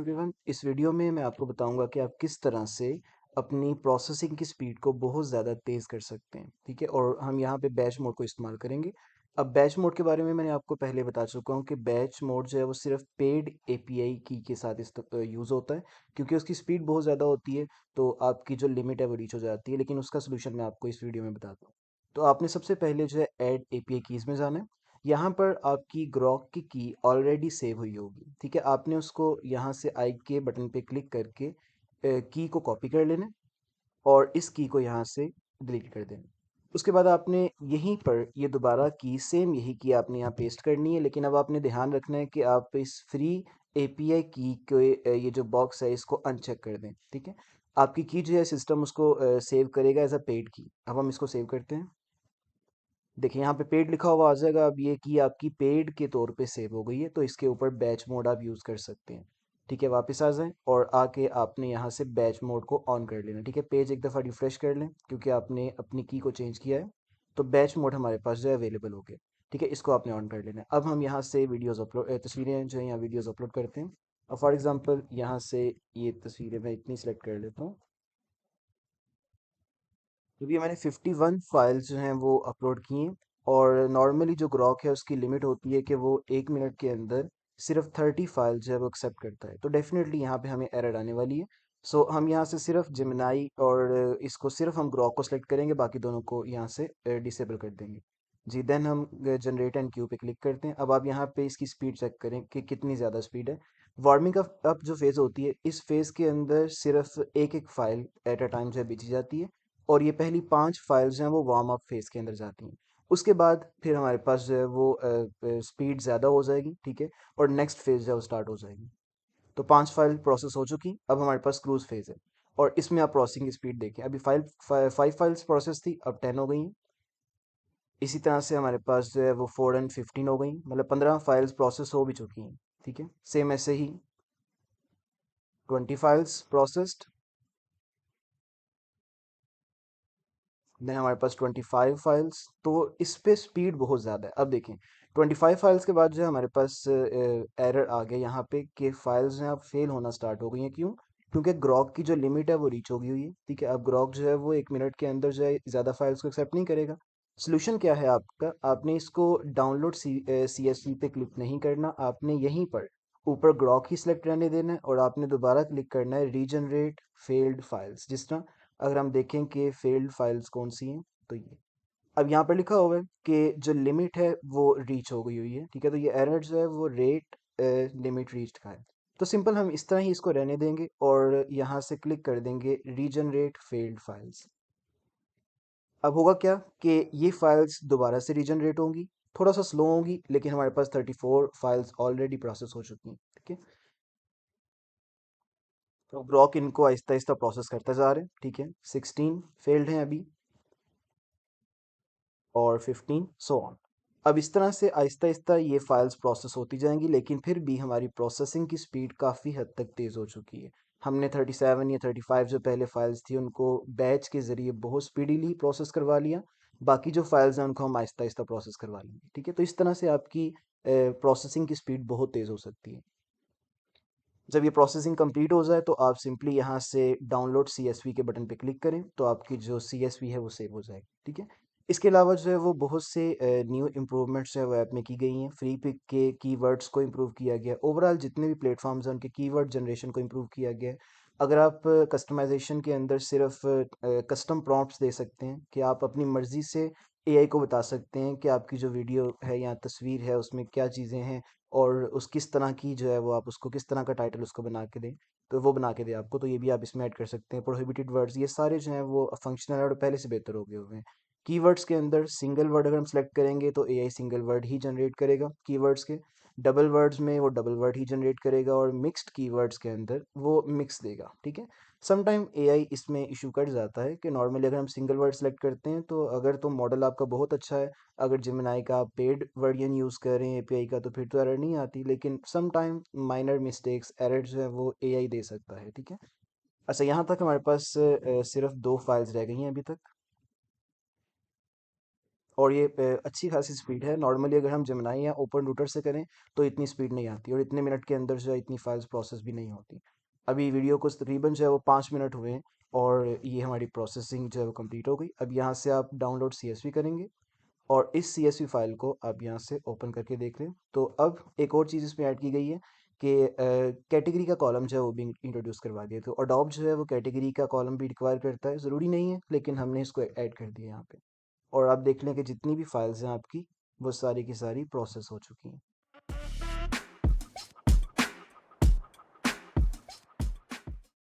Everyone. इस video में मैं आपको बताऊंगा कि आप किस तरह से अपनी प्रोसेसिंग की स्पीड को बहुत ज़्यादा तेज़ कर सकते हैं। ठीक है, और हम यहाँ पे बैच मोड को इस्तेमाल करेंगे। अब बैच मोड के बारे में मैंने आपको पहले बता चुका हूँ कि बैच मोड जो है वो सिर्फ पेड एपीआई की के साथ यूज़ होता है, क्योंकि उसकी स्पीड बहुत ज़्यादा होती है। तो आपकी जो लिमिट है वो रीच हो जाती है, लेकिन उसका सोल्यूशन मैं आपको इस वीडियो में बताता हूँ। तो आपने सबसे पहले जो है ऐड एपीआई कीज़ में जाना है। यहाँ पर आपकी ग्रॉक की ऑलरेडी सेव हुई होगी। ठीक है, आपने उसको यहाँ से आई के बटन पे क्लिक करके की को कॉपी कर लेना है और इस की को यहाँ से डिलीट कर देना। उसके बाद आपने यहीं पर ये दोबारा की सेम यही की आपने यहाँ पेस्ट करनी है, लेकिन अब आपने ध्यान रखना है कि आप इस फ्री एपीआई की के ये जो बॉक्स है इसको अनचेक कर दें। ठीक है, आपकी की जो है सिस्टम उसको सेव करेगा एज अ पेड की। अब हम इसको सेव करते हैं। देखिए यहाँ पे पेड लिखा हुआ आ जाएगा। अब ये की आपकी पेड के तौर पे सेव हो गई है, तो इसके ऊपर बैच मोड आप यूज़ कर सकते हैं। ठीक है, वापस आ जाएं और आके आपने यहाँ से बैच मोड को ऑन कर लेना। ठीक है, पेज एक दफ़ा रिफ्रेश कर लें क्योंकि आपने अपनी की को चेंज किया है। तो बैच मोड हमारे पास जो है अवेलेबल हो गया। ठीक है, इसको आपने ऑन कर लेना है। अब हम यहाँ से वीडियोज़ अपलोड तस्वीरें जो है यहाँ वीडियोज़ अपलोड करते हैं। अब फॉर एग्ज़ाम्पल यहाँ से ये तस्वीरें मैं इतनी सेलेक्ट कर लेता हूँ, क्योंकि मैंने 51 फाइल्स जो हैं वो अपलोड की हैं। और नॉर्मली जो ग्रॉक है उसकी लिमिट होती है कि वो 1 मिनट के अंदर सिर्फ 30 फाइल्स जो है वो एक्सेप्ट करता है। तो डेफिनेटली यहाँ पे हमें एरर आने वाली है। सो हम यहाँ से सिर्फ जेमिनाई और इसको सिर्फ हम ग्रॉक को सिलेक्ट करेंगे, बाकी दोनों को यहाँ से डिसेबल कर देंगे। जी, देन हम जनरेट एंड क्यू पे क्लिक करते हैं। अब आप यहाँ पे इसकी स्पीड चेक करें कि कितनी ज़्यादा स्पीड है। वार्मिंग अप जो फेज़ होती है, इस फेज़ के अंदर सिर्फ एक एक फाइल एट अ टाइम जो है भेजी जाती है, और ये पहली 5 फाइल्स हैं वो वार्म अप फेज़ के अंदर जाती हैं। उसके बाद फिर हमारे पास जो है वो स्पीड ज़्यादा हो जाएगी। ठीक है, और नेक्स्ट फेज़ जो है वो स्टार्ट हो जाएगी। तो 5 फाइल प्रोसेस हो चुकी। अब हमारे पास क्रूज़ फेज़ है, और इसमें आप प्रोसेसिंग की स्पीड देखें। अभी 5 फाइल्स प्रोसेस थी, अब 10 हो गई हैं। इसी तरह से हमारे पास जो है वो 4 एंड 15 हो गई, मतलब 15 फाइल्स प्रोसेस हो भी चुकी हैं। ठीक है, सेम ऐसे ही 20 फाइल्स प्रोसेस्ड। देन हमारे पास 25 फाइल्स। तो इस पे स्पीड बहुत ज़्यादा है। अब देखें, 25 फाइल्स के बाद जो है हमारे पास एरर आ गया यहाँ पे कि फाइल्स जो है अब फेल होना स्टार्ट हो गई हैं। क्यों? क्योंकि ग्रॉक की जो लिमिट है वो रीच हो गई हुई है। ठीक है, अब ग्रॉक जो है वो 1 मिनट के अंदर जो है ज़्यादा फाइल्स को एक्सेप्ट नहीं करेगा। सोल्यूशन क्या है आपका? आपने इसको डाउनलोड सी एस वी पे क्लिक नहीं करना, आपने यहीं पर ऊपर ग्रॉक ही सिलेक्ट रहने देना है, और आपने दोबारा क्लिक करना है रीजनरेट फेल्ड फाइल्स। जिस तरह अगर हम देखें कि फेल्ड फाइल्स कौन सी हैं, तो ये अब यहाँ पर लिखा हुआ है कि जो लिमिट है वो रीच हो गई हुई है। ठीक है, तो ये एरर जो है वो रेट लिमिट रीच का है। तो सिंपल हम इस तरह ही इसको रहने देंगे और यहाँ से क्लिक कर देंगे रीजनरेट फेल्ड फाइल्स। अब होगा क्या कि ये फाइल्स दोबारा से रीजनरेट होंगी, थोड़ा सा स्लो होंगी, लेकिन हमारे पास 34 फाइल्स ऑलरेडी प्रोसेस हो चुकी हैं। ठीक है, तो ग्रॉक इनको आहिस्ता आहिस्ता प्रोसेस करता जा रहे हैं। ठीक है, 16 फेल्ड हैं अभी, और 15 सो ऑन। अब इस तरह से आहिस्ता आहिस्ता ये फाइल्स प्रोसेस होती जाएंगी, लेकिन फिर भी हमारी प्रोसेसिंग की स्पीड काफ़ी हद तक तेज़ हो चुकी है। हमने 37 या 35 जो पहले फाइल्स थी उनको बैच के ज़रिए बहुत स्पीडीली प्रोसेस करवा लिया। बाकी जो फाइल्स हैं उनको हम आहिस्ता आहिस्ता प्रोसेस करवा लेंगे। ठीक है, तो इस तरह से आपकी प्रोसेसिंग की स्पीड बहुत तेज़ हो सकती है। जब ये प्रोसेसिंग कंप्लीट हो जाए तो आप सिंपली यहाँ से डाउनलोड सीएसवी के बटन पे क्लिक करें, तो आपकी जो सीएसवी है वो सेव हो जाएगी। ठीक है, इसके अलावा जो है वो बहुत से न्यू इम्प्रूवमेंट्स जो है वो ऐप में की गई हैं। फ्री पिक के कीवर्ड्स को इम्प्रूव किया गया, ओवरऑल जितने भी प्लेटफॉर्म्स हैं उनके कीवर्ड जनरेशन को इम्प्रूव किया गया है। अगर आप कस्टमाइजेशन के अंदर सिर्फ कस्टम प्रॉम्प्ट्स दे सकते हैं कि आप अपनी मर्ज़ी से एआई को बता सकते हैं कि आपकी जो वीडियो है या तस्वीर है उसमें क्या चीज़ें हैं, और उस किस तरह की जो है वो आप उसको किस तरह का टाइटल उसको बना के दें, तो वो बना के दे आपको। तो ये भी आप इसमें ऐड कर सकते हैं। प्रोहिबिटेड वर्ड्स ये सारे जो हैं वो फंक्शनल और पहले से बेहतर हो गए हुए हैं। कीवर्ड्स के अंदर सिंगल वर्ड अगर हम सेलेक्ट करेंगे तो एआई सिंगल वर्ड ही जनरेट करेगा कीवर्ड्स के। डबल वर्ड्स में वो डबल वर्ड ही जनरेट करेगा, और मिक्स्ड कीवर्ड्स के अंदर वो मिक्स देगा। ठीक है, समटाइम एआई इसमें इशू कर जाता है कि नॉर्मली अगर हम सिंगल वर्ड सेलेक्ट करते हैं तो अगर तो मॉडल आपका बहुत अच्छा है, अगर जेमिनाई का आप पेड वर्जन यूज़ कर रहे हैं एपीआई का, तो फिर तो एरर नहीं आती, लेकिन some time minor mistakes error जो है वो एआई दे सकता है। ठीक है, अच्छा यहाँ तक हमारे पास सिर्फ 2 फाइल्स रह गई हैं अभी तक। और ये अच्छी खासी स्पीड है। नॉर्मली अगर हम जेमिनी या ओपन रूटर से करें तो इतनी स्पीड नहीं आती, और इतने मिनट के अंदर जो है इतनी फाइल्स प्रोसेस भी नहीं होती। अभी वीडियो को तकरीबन जो है वो 5 मिनट हुए हैं, और ये हमारी प्रोसेसिंग जो है वो कंप्लीट हो गई। अब यहाँ से आप डाउनलोड CSV करेंगे, और इस CSV फाइल को आप यहाँ से ओपन करके देख लें। तो अब एक और चीज़ इसमें ऐड की गई है कि कैटेगरी का कॉलम जो है वो भी इंट्रोड्यूस करवा दिया। तो अडोब जो है वो कैटेगरी का कॉलम भी रिक्वायर करता है, ज़रूरी नहीं है लेकिन हमने इसको ऐड कर दिया यहाँ पे। और आप देख लें कि जितनी भी फाइल्स हैं आपकी, वो सारी की सारी प्रोसेस हो चुकी हैं।